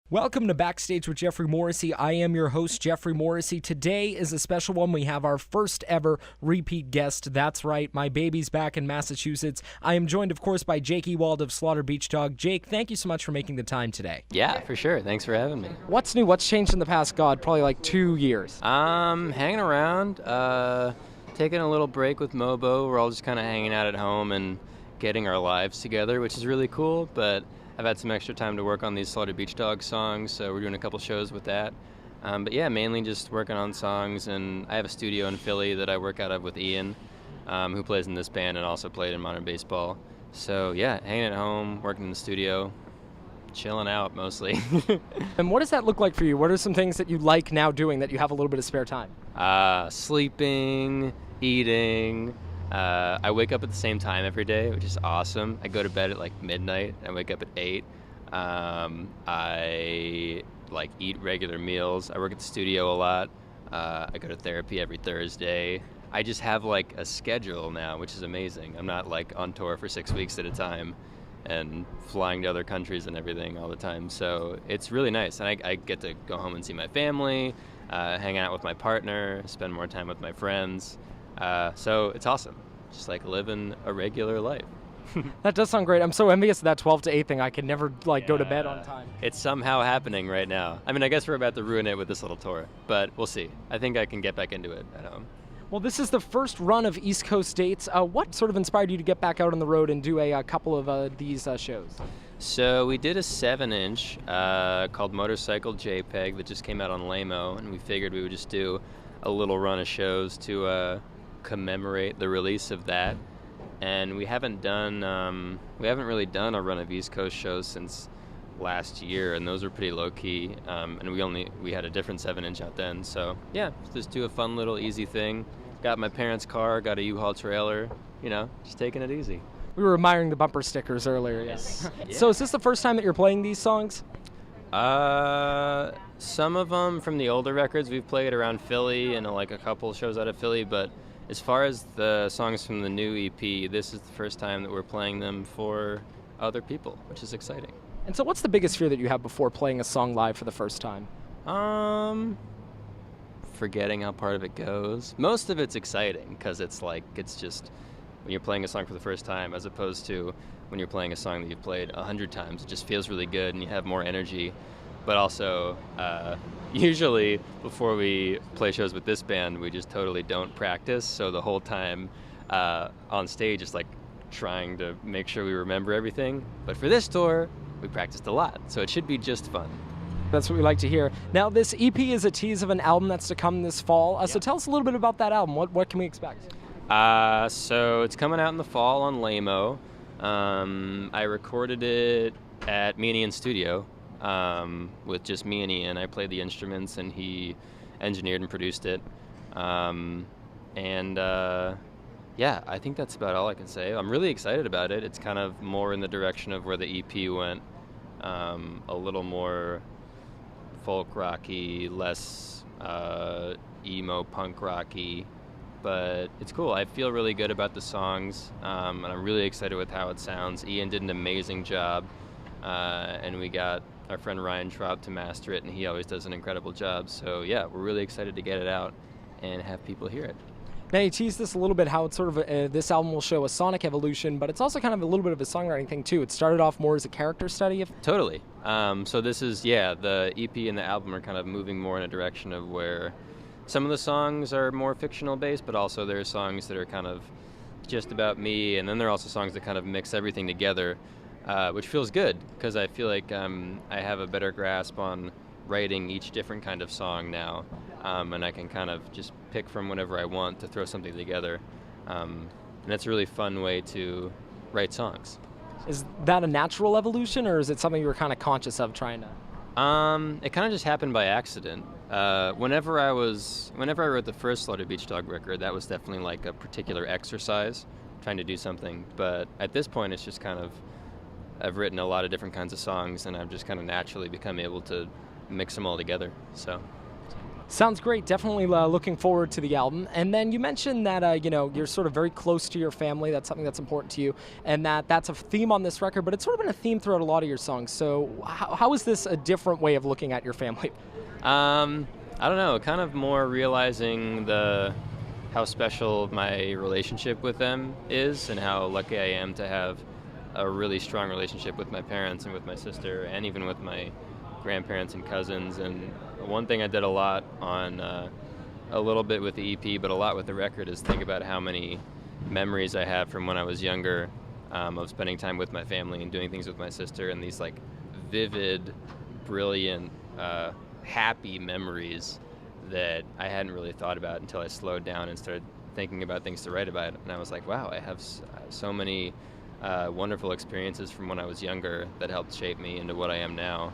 Welcome to Backstage with Geoffrey Morrissey. I am your host, Geoffrey Morrissey. Today is a special one. We have our first ever repeat guest. That's right, my baby's back in Massachusetts. I am joined, of course, by Jake Ewald of Slaughter Beach Dog. Jake, thank you so much for making the time today. Yeah, for sure. Thanks for having me. What's new? What's changed in the past, probably like 2 years? Hanging around, taking a little break with MoBo. We're all just kind of hanging out at home and getting our lives together, which is really cool, but I've had some extra time to work on these Slaughter Beach Dog songs, so we're doing a couple shows with that. But yeah, mainly just working on songs, and I have a studio in Philly that I work out of with Ian, who plays in this band and also played in Modern Baseball. So yeah, hanging at home, working in the studio, chilling out mostly. And what does that look like for you? What are some things that you like now doing that you have a little bit of spare time? Sleeping, eating. I wake up at the same time every day, which is awesome. I go to bed at like midnight and I wake up at 8. I eat regular meals. I work at the studio a lot. I go to therapy every Thursday. I just have like a schedule now, which is amazing. I'm not like on tour for 6 weeks at a time and flying to other countries and everything all the time. So it's really nice. And I get to go home and see my family, hang out with my partner, spend more time with my friends. So it's awesome. Just like living a regular life. That does sound great. I'm so envious of that 12 to 8 thing. I can never go to bed on time. It's somehow happening right now. I mean, I guess we're about to ruin it with this little tour, but we'll see. I think I can get back into it at home. Well, this is the first run of East Coast dates. What sort of inspired you to get back out on the road and do a couple of these shows? So we did a 7-inch called Motorcycle JPEG that just came out on Lamo, and we figured we would just do a little run of shows to commemorate the release of that. And we haven't really done a run of East Coast shows since last year, and those were pretty low key. And we had a different 7-inch out then. So yeah, just do a fun little easy thing. Got my parents' car, got a Ewald trailer, just taking it easy. We were admiring the bumper stickers earlier, yes. Yeah. So is this the first time that you're playing these songs? Some of them from the older records we've played around Philly and like a couple shows out of Philly, but as far as the songs from the new EP, this is the first time that we're playing them for other people, which is exciting. And so what's the biggest fear that you have before playing a song live for the first time? Forgetting how part of it goes. Most of it's exciting because it's just when you're playing a song for the first time as opposed to when you're playing a song that you've played 100 times. It just feels really good and you have more energy. But also, usually before we play shows with this band, we just totally don't practice. So the whole time on stage is like trying to make sure we remember everything. But for this tour, we practiced a lot. So it should be just fun. That's what we like to hear. Now, this EP is a tease of an album that's to come this fall. So tell us a little bit about that album. What can we expect? So it's coming out in the fall on Lamo. I recorded it at me and Ian's studio. With just me and Ian. I played the instruments and he engineered and produced it. Yeah, I think that's about all I can say. I'm really excited about it. It's kind of more in the direction of where the EP went. A little more folk rocky, less emo punk rocky, but it's cool. I feel really good about the songs, and I'm really excited with how it sounds. Ian did an amazing job, and we got our friend Ryan Traub to master it, and he always does an incredible job. So yeah, we're really excited to get it out and have people hear it. Now, you teased this a little bit, how it's sort of this album will show a sonic evolution, but it's also kind of a little bit of a songwriting thing too. It started off more as a character study. Totally. So this is, the EP and the album are kind of moving more in a direction of where some of the songs are more fictional based, but also there are songs that are kind of just about me, and then there are also songs that kind of mix everything together. Which feels good because I feel like I have a better grasp on writing each different kind of song now, and I can kind of just pick from whatever I want to throw something together, and that's a really fun way to write songs. Is that a natural evolution, or is it something you were kind of conscious of trying to? It kind of just happened by accident. Whenever I wrote the first Slaughter Beach Dog record, that was definitely like a particular exercise, trying to do something, but at this point it's just kind of I've written a lot of different kinds of songs, and I've just kind of naturally become able to mix them all together. So Sounds great. Definitely looking forward to the album. And then you mentioned that you're sort of very close to your family. That's something that's important to you, and that's a theme on this record. But it's sort of been a theme throughout a lot of your songs. So how is this a different way of looking at your family? I don't know. Kind of more realizing how special my relationship with them is, and how lucky I am to have a really strong relationship with my parents and with my sister, and even with my grandparents and cousins. And one thing I did a lot on, a little bit with the EP, but a lot with the record, is think about how many memories I have from when I was younger, of spending time with my family and doing things with my sister, and these like vivid, brilliant, happy memories that I hadn't really thought about until I slowed down and started thinking about things to write about. And I was like, wow, I have so many wonderful experiences from when I was younger that helped shape me into what I am now.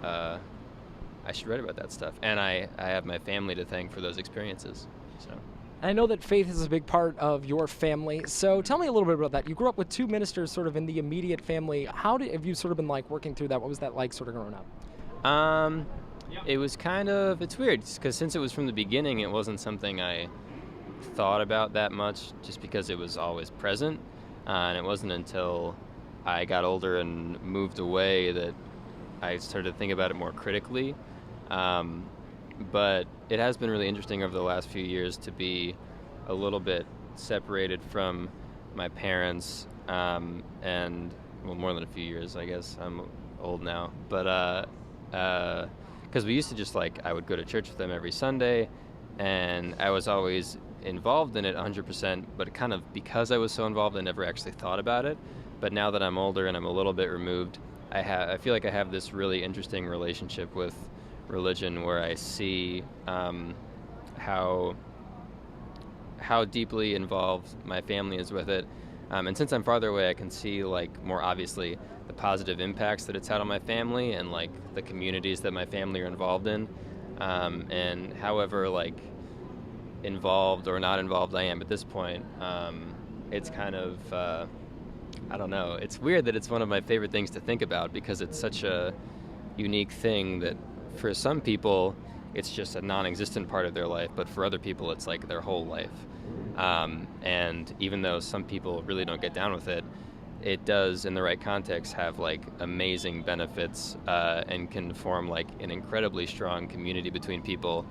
I should write about that stuff. And I have my family to thank for those experiences. So. I know that faith is a big part of your family, so tell me a little bit about that. You grew up with two ministers sort of in the immediate family. Have you sort of been like working through that? What was that like sort of growing up? It was it's weird, because since it was from the beginning, it wasn't something I thought about that much, just because it was always present. And it wasn't until I got older and moved away that I started to think about it more critically. But it has been really interesting over the last few years to be a little bit separated from my parents, and, well, more than a few years, I guess. I'm old now. But because we used to just, I would go to church with them every Sunday, and I was always involved in it 100%, but kind of because I was so involved, I never actually thought about it. But now that I'm older and I'm a little bit removed, I feel like I have this really interesting relationship with religion, where I see how deeply involved my family is with it. And since I'm farther away, I can see more obviously the positive impacts that it's had on my family, and the communities that my family are involved in. And however involved or not involved I am at this point, it's kind of I don't know. It's weird that it's one of my favorite things to think about, because it's such a unique thing that for some people it's just a non-existent part of their life, but for other people it's their whole life. And even though some people really don't get down with it, it does, in the right context, have amazing benefits, and can form an incredibly strong community between people,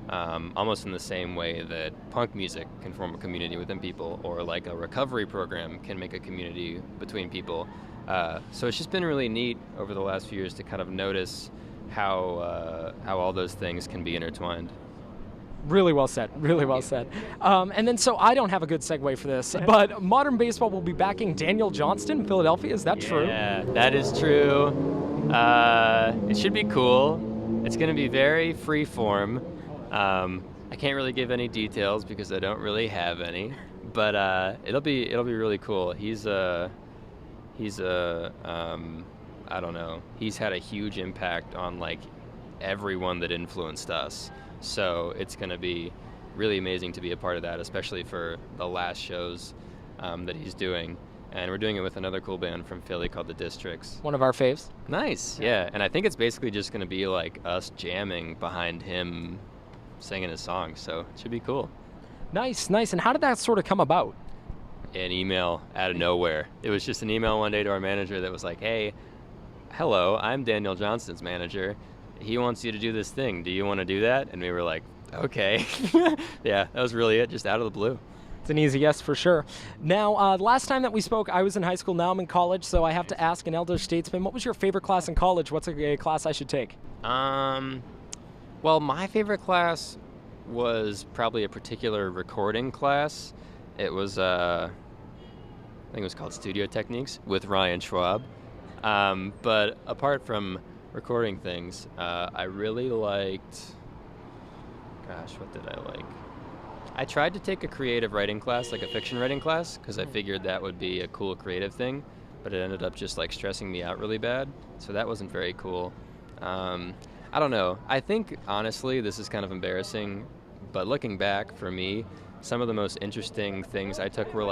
almost in the same way that punk music can form a community within people, or a recovery program can make a community between people. So it's just been really neat over the last few years to kind of notice how all those things can be intertwined. Really well said. Really well said. And then, so I don't have a good segue for this, but Modern Baseball will be backing Daniel Johnston in Philadelphia. Is that true? Yeah, that is true. It should be cool. It's going to be very free form. I can't really give any details because I don't really have any, but it'll be really cool. He's I don't know. He's had a huge impact on everyone that influenced us. So it's going to be really amazing to be a part of that, especially for the last shows that he's doing. And we're doing it with another cool band from Philly called The Districts. One of our faves. Nice, yeah. And I think it's basically just going to be us jamming behind him singing his songs, so it should be cool. Nice. And how did that sort of come about? An email out of nowhere. It was just an email one day to our manager that was like, hey, hello, I'm Daniel Johnston's manager. He wants you to do this thing. Do you want to do that? And we were like, okay. Yeah, that was really it, just out of the blue. It's an easy yes for sure. Now, the last time that we spoke, I was in high school. Now I'm in college, so I have to ask an elder statesman, what was your favorite class in college? What's a class I should take? Well, my favorite class was probably a particular recording class. It was, I think it was called Studio Techniques with Ryan Schwab. But apart from recording things, I really liked, what did I like? I tried to take a creative writing class, a fiction writing class, because I figured that would be a cool creative thing, but it ended up just stressing me out really bad, so that wasn't very cool. I don't know. I think, honestly, this is kind of embarrassing, but looking back, for me, some of the most interesting things I took were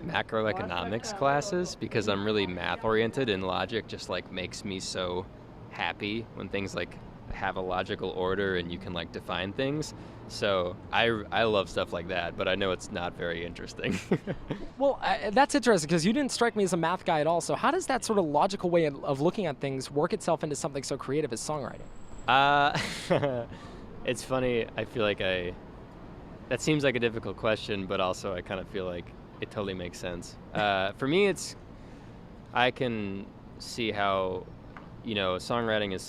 macroeconomics classes, because I'm really math oriented, and logic just makes me so happy when things have a logical order and you can like define things. So I love stuff like that, but I know it's not very interesting. Well, that's interesting because you didn't strike me as a math guy at all. So how does that sort of logical way of looking at things work itself into something so creative as songwriting? It's funny. I feel like that seems like a difficult question, but also I kind of feel like it totally makes sense. For me, I can see how, songwriting is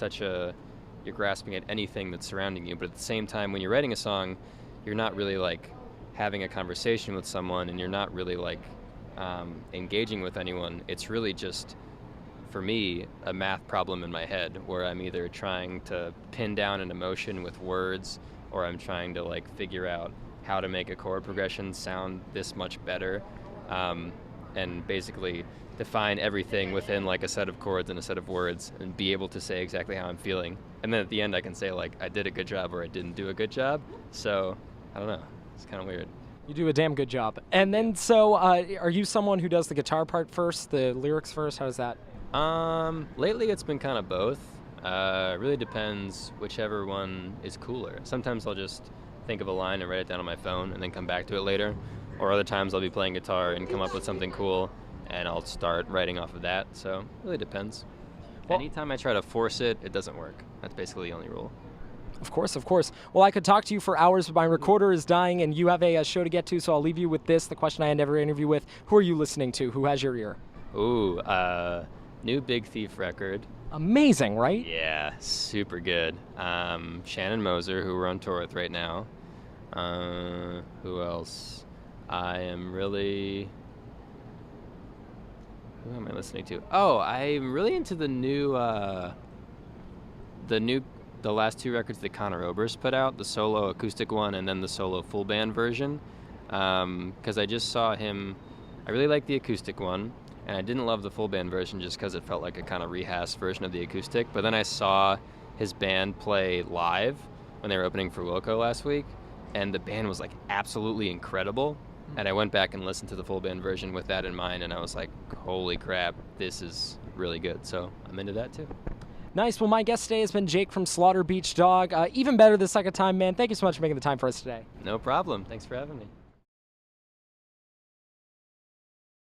you're grasping at anything that's surrounding you, but at the same time, when you're writing a song, you're not really like having a conversation with someone, and you're not really like engaging with anyone. It's really just, for me, a math problem in my head where I'm either trying to pin down an emotion with words, or I'm trying to like figure out how to make a chord progression sound this much better, and basically define everything within like a set of chords and a set of words and be able to say exactly how I'm feeling. And then at the end I can say like I did a good job or I didn't do a good job. So I don't know. It's kind of weird. You do a damn good job. And then so are you someone who does the guitar part first, the lyrics first? How does that? Lately it's been kind of both. It really depends whichever one is cooler. Sometimes I'll just think of a line and write it down on my phone and then come back to it later. Or other times I'll be playing guitar and come up with something cool and I'll start writing off of that. So it really depends. Well, anytime I try to force it, it doesn't work. That's basically the only rule. Of course, of course. Well, I could talk to you for hours, but my recorder is dying and you have a show to get to, so I'll leave you with this, the question I end every interview with. Who are you listening to? Who has your ear? Ooh, new Big Thief record. Amazing, right? Yeah, super good. Shannon Moser, who we're on tour with right now. Who else? Who am I listening to? Oh, I'm really into the last two records that Conor Oberst put out, the solo acoustic one and then the solo full band version. Because I just saw him, I really liked the acoustic one, and I didn't love the full band version just because it felt like a kind of rehashed version of the acoustic. But then I saw his band play live when they were opening for Wilco last week, and the band was like absolutely incredible. And I went back and listened to the full band version with that in mind, and I was like, holy crap, this is really good. So I'm into that too. Nice. Well, my guest today has been Jake from Slaughter Beach Dog. Even better the second time, man. Thank you so much for making the time for us today. No problem. Thanks for having me.